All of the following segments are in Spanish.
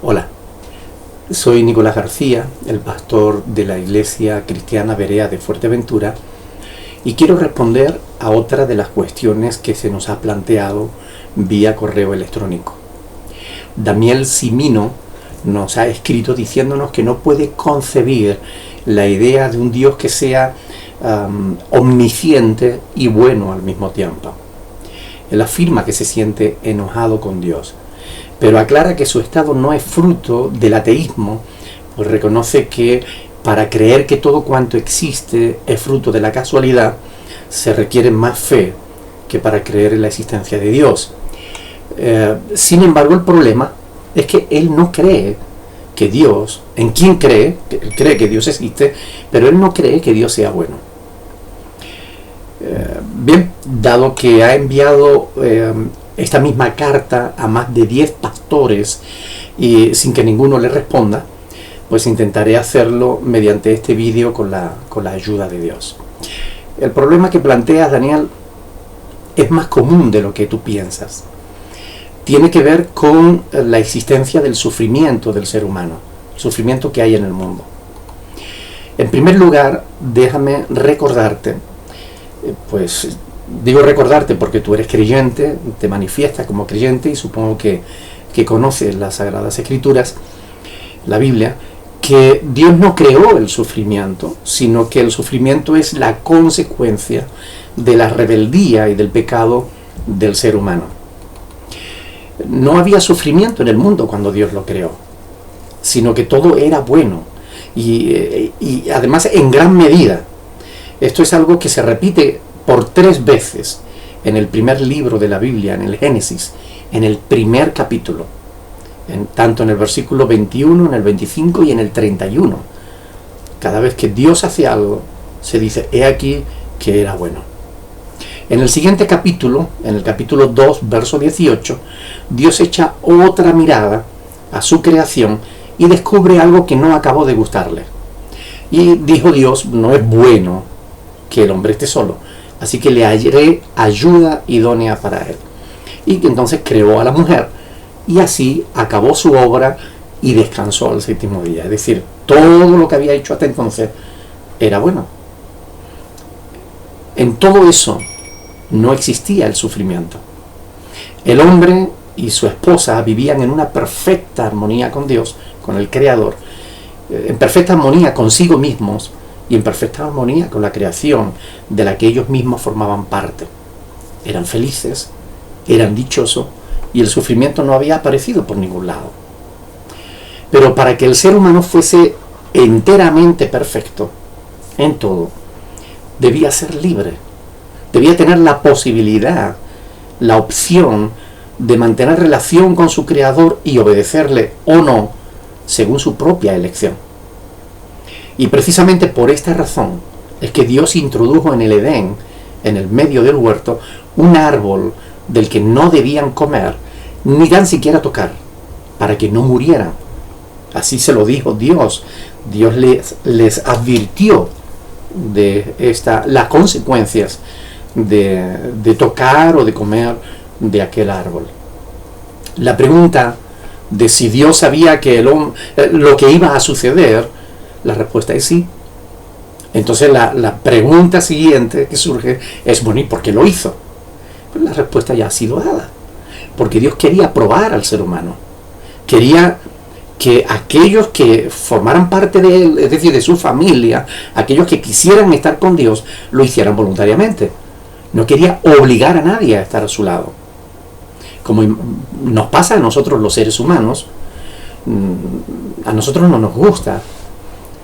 Hola, soy Nicolás García, el pastor de la Iglesia Cristiana Berea de Fuerteventura, y quiero responder a otra de las cuestiones que se nos ha planteado vía correo electrónico. Daniel Simino nos ha escrito diciéndonos que no puede concebir la idea de un Dios que sea omnisciente y bueno al mismo tiempo. Él afirma que se siente enojado con Dios, pero aclara que su estado no es fruto del ateísmo, pues reconoce que para creer que todo cuanto existe es fruto de la casualidad, se requiere más fe que para creer en la existencia de Dios. Sin embargo, el problema es que él no cree que Dios, en quien cree, él cree que Dios existe, pero él no cree que Dios sea bueno. Bien, dado que ha enviado esta misma carta a más de 10 pastores y sin que ninguno le responda, pues intentaré hacerlo mediante este vídeo con la ayuda de Dios. El problema que planteas, Daniel, es más común de lo que tú piensas. Tiene que ver con la existencia del sufrimiento del ser humano, el sufrimiento que hay en el mundo. En primer lugar, déjame recordarte, pues digo recordarte porque tú eres creyente, te manifiestas como creyente y supongo que conoces las Sagradas Escrituras, la Biblia, que Dios no creó el sufrimiento, sino que el sufrimiento es la consecuencia de la rebeldía y del pecado del ser humano. No había sufrimiento en el mundo cuando Dios lo creó, sino que todo era bueno y además en gran medida. Esto es algo que se repite por 3 veces en el primer libro de la Biblia, en el Génesis, en el primer capítulo, tanto en el versículo 21, en el 25 y en el 31. Cada vez que Dios hace algo, se dice, he aquí que era bueno. En el siguiente capítulo, en el capítulo 2, verso 18, Dios echa otra mirada a su creación y descubre algo que no acabó de gustarle. Y dijo Dios, no es bueno que el hombre esté solo, así que le hallaré ayuda idónea para él. Y entonces creó a la mujer, y así acabó su obra y descansó al 7º día. Es decir, todo lo que había hecho hasta entonces era bueno. En todo eso no existía el sufrimiento. El hombre y su esposa vivían en una perfecta armonía con Dios, con el Creador, en perfecta armonía consigo mismos y en perfecta armonía con la creación de la que ellos mismos formaban parte. Eran felices, eran dichosos y el sufrimiento no había aparecido por ningún lado. Pero para que el ser humano fuese enteramente perfecto en todo, debía ser libre, debía tener la posibilidad, la opción de mantener relación con su Creador y obedecerle o no, según su propia elección. Y precisamente por esta razón es que Dios introdujo en el Edén, en el medio del huerto, un árbol del que no debían comer, ni tan siquiera tocar, para que no murieran. Así se lo dijo Dios. Dios les advirtió de las consecuencias de tocar o de comer de aquel árbol. La pregunta de si Dios sabía que lo que iba a suceder, la respuesta es sí. Entonces la pregunta siguiente que surge es, bueno, ¿y por qué lo hizo? Pues la respuesta ya ha sido dada. Porque Dios quería probar al ser humano. Quería que aquellos que formaran parte de él, es decir, de su familia, aquellos que quisieran estar con Dios, lo hicieran voluntariamente. No quería obligar a nadie a estar a su lado. Como nos pasa a nosotros los seres humanos, a nosotros no nos gusta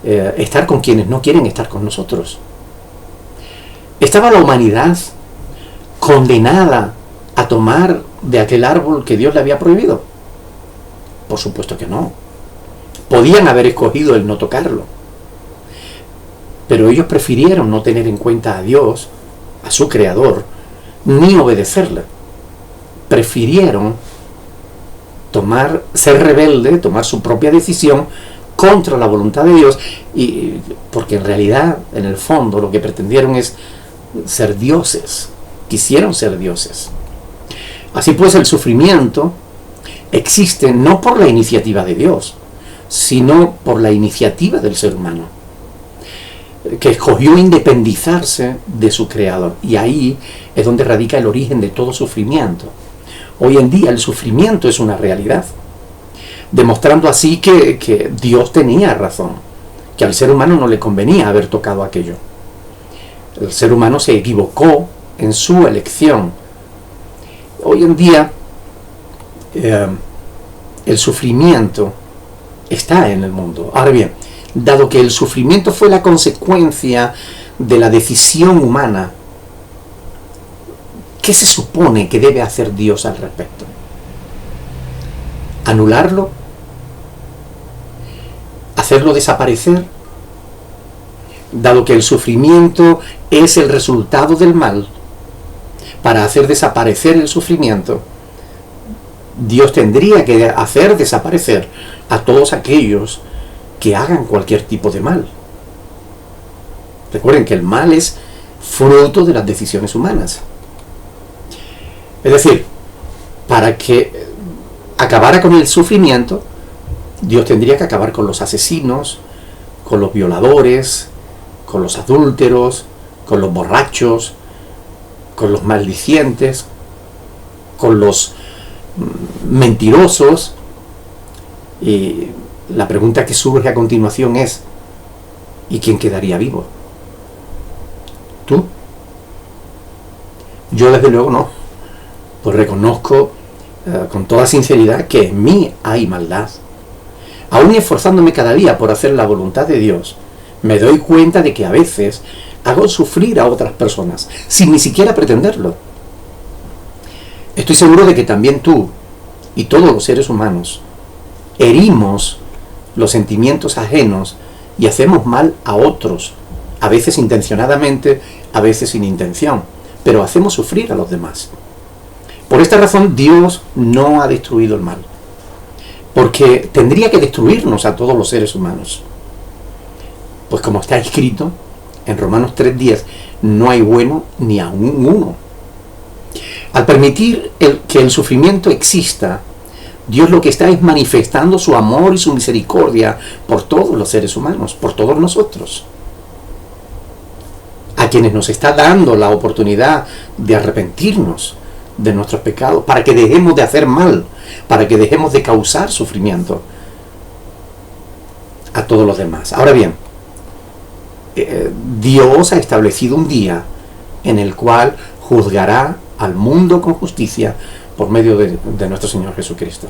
estar con quienes no quieren estar con nosotros. ¿Estaba la humanidad condenada a tomar de aquel árbol que Dios le había prohibido? Por supuesto que no. Podían haber escogido el no tocarlo, pero ellos prefirieron no tener en cuenta a Dios, a su Creador, ni obedecerle. Prefirieron ser rebelde, tomar su propia decisión contra la voluntad de Dios, y porque en realidad, en el fondo, lo que pretendieron es ser dioses, quisieron ser dioses. Así pues, el sufrimiento existe no por la iniciativa de Dios, sino por la iniciativa del ser humano, que escogió independizarse de su creador. Y ahí es donde radica el origen de todo sufrimiento. Hoy en día el sufrimiento es una realidad, demostrando así que Dios tenía razón, que al ser humano no le convenía haber tocado aquello. El ser humano se equivocó en su elección. Hoy en día el sufrimiento está en el mundo. Ahora bien, dado que el sufrimiento fue la consecuencia de la decisión humana, ¿qué se supone que debe hacer Dios al respecto? ¿Anularlo? ¿Hacerlo desaparecer? Dado que el sufrimiento es el resultado del mal, para hacer desaparecer el sufrimiento, Dios tendría que hacer desaparecer a todos aquellos que hagan cualquier tipo de mal. Recuerden que el mal es fruto de las decisiones humanas. Es decir, para que acabara con el sufrimiento, Dios tendría que acabar con los asesinos, con los violadores, con los adúlteros, con los borrachos, con los maldicientes, con los mentirosos. Y la pregunta que surge a continuación es: ¿y quién quedaría vivo? ¿Tú? Yo desde luego no. Pues reconozco con toda sinceridad que en mí hay maldad. Aún esforzándome cada día por hacer la voluntad de Dios, me doy cuenta de que a veces hago sufrir a otras personas sin ni siquiera pretenderlo. Estoy seguro de que también tú y todos los seres humanos herimos los sentimientos ajenos y hacemos mal a otros, a veces intencionadamente, a veces sin intención, pero hacemos sufrir a los demás. Por esta razón Dios no ha destruido el mal, porque tendría que destruirnos a todos los seres humanos. Pues como está escrito en Romanos 3:10, no hay bueno ni aún uno. Al permitir que el sufrimiento exista, Dios lo que está es manifestando su amor y su misericordia por todos los seres humanos, por todos nosotros, a quienes nos está dando la oportunidad de arrepentirnos de nuestros pecados, para que dejemos de hacer mal, para que dejemos de causar sufrimiento a todos los demás. Ahora bien, Dios ha establecido un día en el cual juzgará al mundo con justicia por medio de nuestro Señor Jesucristo.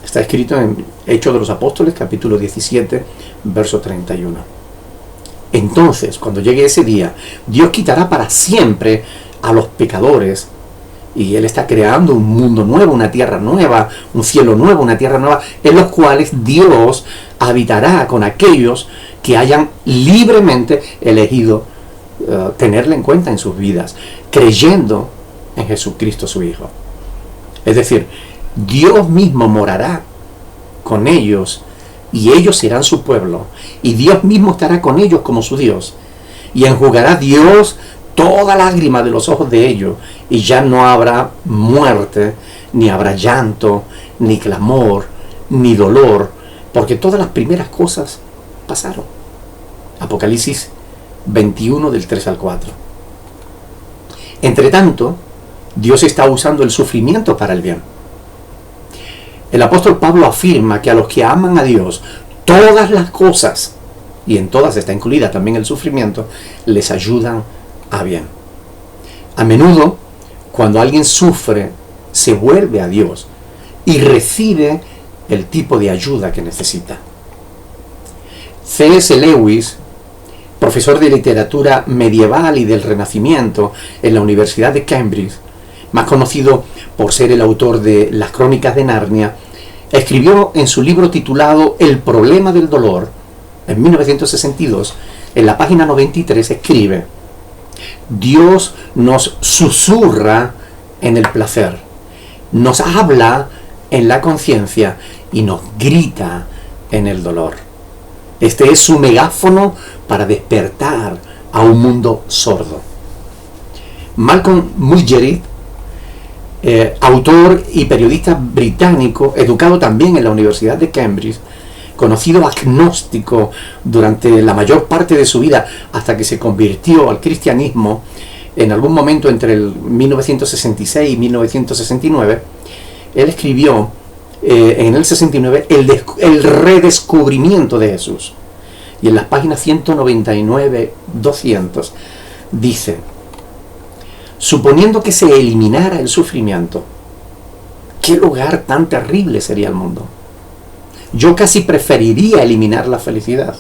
Está escrito en Hechos de los Apóstoles, capítulo 17, verso 31. Entonces, cuando llegue ese día, Dios quitará para siempre a los pecadores, y Él está creando un mundo nuevo, una tierra nueva, un cielo nuevo, una tierra nueva, en los cuales Dios habitará con aquellos que hayan libremente elegido tenerle en cuenta en sus vidas, creyendo en Jesucristo su Hijo. Es decir, Dios mismo morará con ellos y ellos serán su pueblo, y Dios mismo estará con ellos como su Dios, y enjugará Dios toda lágrima de los ojos de ellos, y ya no habrá muerte, ni habrá llanto, ni clamor, ni dolor, porque todas las primeras cosas pasaron. Apocalipsis 21 del 3 al 4. Entre tanto, Dios está usando el sufrimiento para el bien. El apóstol Pablo afirma que a los que aman a Dios, todas las cosas, y en todas está incluida también el sufrimiento, les ayudan a bien. A menudo, cuando alguien sufre, se vuelve a Dios y recibe el tipo de ayuda que necesita. C.S. Lewis, profesor de literatura medieval y del Renacimiento en la Universidad de Cambridge, más conocido por ser el autor de Las Crónicas de Narnia, escribió en su libro titulado El problema del dolor, en 1962, en la página 93, escribe: Dios nos susurra en el placer, nos habla en la conciencia y nos grita en el dolor. Este es su megáfono para despertar a un mundo sordo. Malcolm Muggeridge autor y periodista británico, educado también en la Universidad de Cambridge, conocido agnóstico durante la mayor parte de su vida hasta que se convirtió al cristianismo en algún momento entre el 1966 y 1969. Él escribió en el 69 el redescubrimiento de Jesús, y en las páginas 199-200 dice: suponiendo que se eliminara el sufrimiento, ¿qué lugar tan terrible sería el mundo? Yo casi preferiría eliminar la felicidad.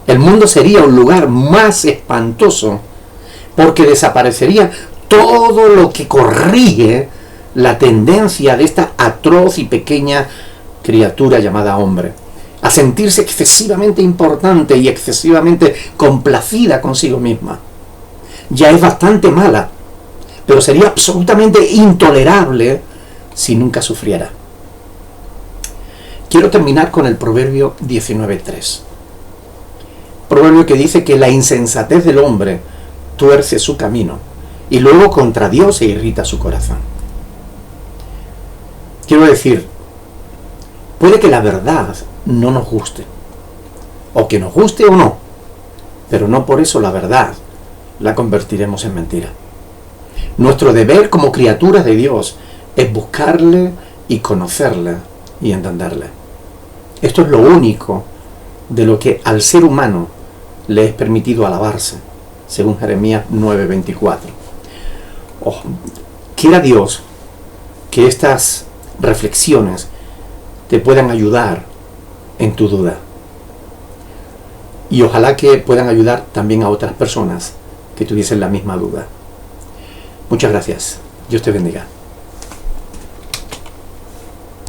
El mundo sería un lugar más espantoso, porque desaparecería todo lo que corrige la tendencia de esta atroz y pequeña criatura llamada hombre, a sentirse excesivamente importante y excesivamente complacida consigo misma. Ya es bastante mala, pero sería absolutamente intolerable si nunca sufriera. Quiero terminar con el Proverbio 19:3. Proverbio que dice que la insensatez del hombre tuerce su camino y luego contra Dios se irrita su corazón. Quiero decir, puede que la verdad no nos guste, o que nos guste o no, pero no por eso la verdad la convertiremos en mentira. Nuestro deber como criaturas de Dios es buscarle y conocerle y entenderle. Esto es lo único de lo que al ser humano le es permitido alabarse, según Jeremías 9:24. Quiera Dios que estas reflexiones te puedan ayudar en tu duda, y ojalá que puedan ayudar también a otras personas que tuviesen la misma duda. Muchas gracias. Dios te bendiga.